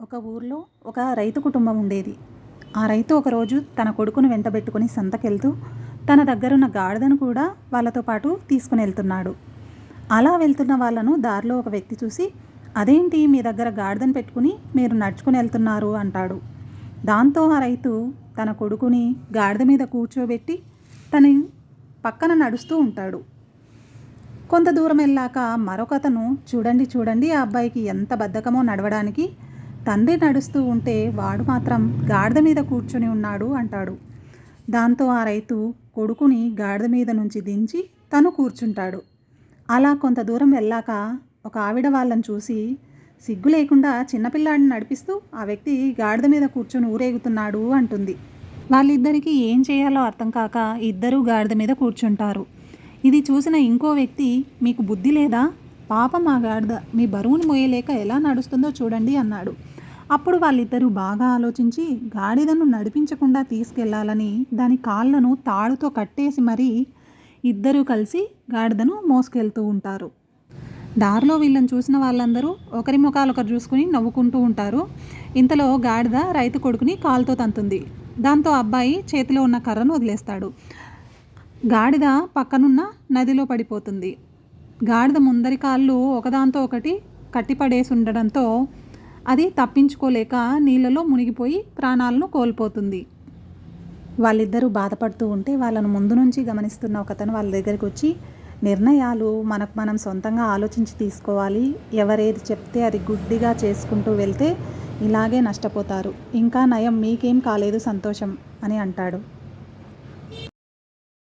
ఒక ఊర్లో ఒక రైతు కుటుంబం ఉండేది. ఆ రైతు ఒకరోజు తన కొడుకును వెంటబెట్టుకుని సంతకెళ్తూ తన దగ్గరున్న గాడిదను కూడా వాళ్ళతో పాటు తీసుకుని వెళ్తున్నాడు. అలా వెళ్తున్న వాళ్ళను దారిలో ఒక వ్యక్తి చూసి, అదేంటి మీ దగ్గర గాడిదను పెట్టుకుని మీరు నడుచుకుని వెళ్తున్నారు అంటాడు. దాంతో ఆ రైతు తన కొడుకుని గాడిద మీద కూర్చోబెట్టి తన పక్కన నడుస్తూ ఉంటాడు. కొంత దూరం వెళ్ళాక మరొకతను, చూడండి చూడండి ఆ అబ్బాయికి ఎంత బద్ధకమో నడవడానికి, తండ్రి నడుస్తూ ఉంటే వాడు మాత్రం గాడిద మీద కూర్చొని ఉన్నాడు అంటాడు. దాంతో ఆ రైతు కొడుకుని గాడిద మీద నుంచి దించి తను కూర్చుంటాడు. అలా కొంత దూరం వెళ్ళాక ఒక ఆవిడ వాళ్ళని చూసి, సిగ్గు లేకుండా చిన్నపిల్లాడిని నడిపిస్తూ ఆ వ్యక్తి గాడిద మీద కూర్చొని ఊరేగుతున్నాడు అంటుంది. వాళ్ళిద్దరికీ ఏం చేయాలో అర్థం కాక ఇద్దరూ గాడిద మీద కూర్చుంటారు. ఇది చూసిన ఇంకో వ్యక్తి, మీకు బుద్ధి లేదా, పాపం ఆ గాడిద మీ బరువును మోయలేక ఎలా నడుస్తుందో చూడండి అన్నాడు. అప్పుడు వాళ్ళిద్దరూ బాగా ఆలోచించి గాడిదను నడిపించకుండా తీసుకెళ్లాలని దాని కాళ్ళను తాడుతో కట్టేసి మరీ ఇద్దరూ కలిసి గాడిదను మోసుకెళ్తూ ఉంటారు. దారిలో వీళ్ళని చూసిన వాళ్ళందరూ ఒకరి ముఖాలొకరు చూసుకుని నవ్వుకుంటూ ఉంటారు. ఇంతలో గాడిద రైతు కొడుకుని కాలుతో తంతుంది. దాంతో అబ్బాయి చేతిలో ఉన్న కర్రను వదిలేస్తాడు. గాడిద పక్కనున్న నదిలో పడిపోతుంది. గాడిద ముందరి కాళ్ళు ఒకదాంతో ఒకటి కట్టిపడేసి ఉండడంతో అది తప్పించుకోలేక నీళ్ళలో మునిగిపోయి ప్రాణాలను కోల్పోతుంది. వాళ్ళిద్దరూ బాధపడుతూ ఉంటే వాళ్ళను ముందు నుంచి గమనిస్తున్న ఒకతను వాళ్ళ దగ్గరికి వచ్చి, నిర్ణయాలు మనకు మనం సొంతంగా ఆలోచించి తీసుకోవాలి, ఎవరేది చెప్తే అది గుడ్డిగా చేసుకుంటూ వెళ్తే ఇలాగే నష్టపోతారు, ఇంకా నయం మీకేం కాలేదు సంతోషం అని అంటాడు.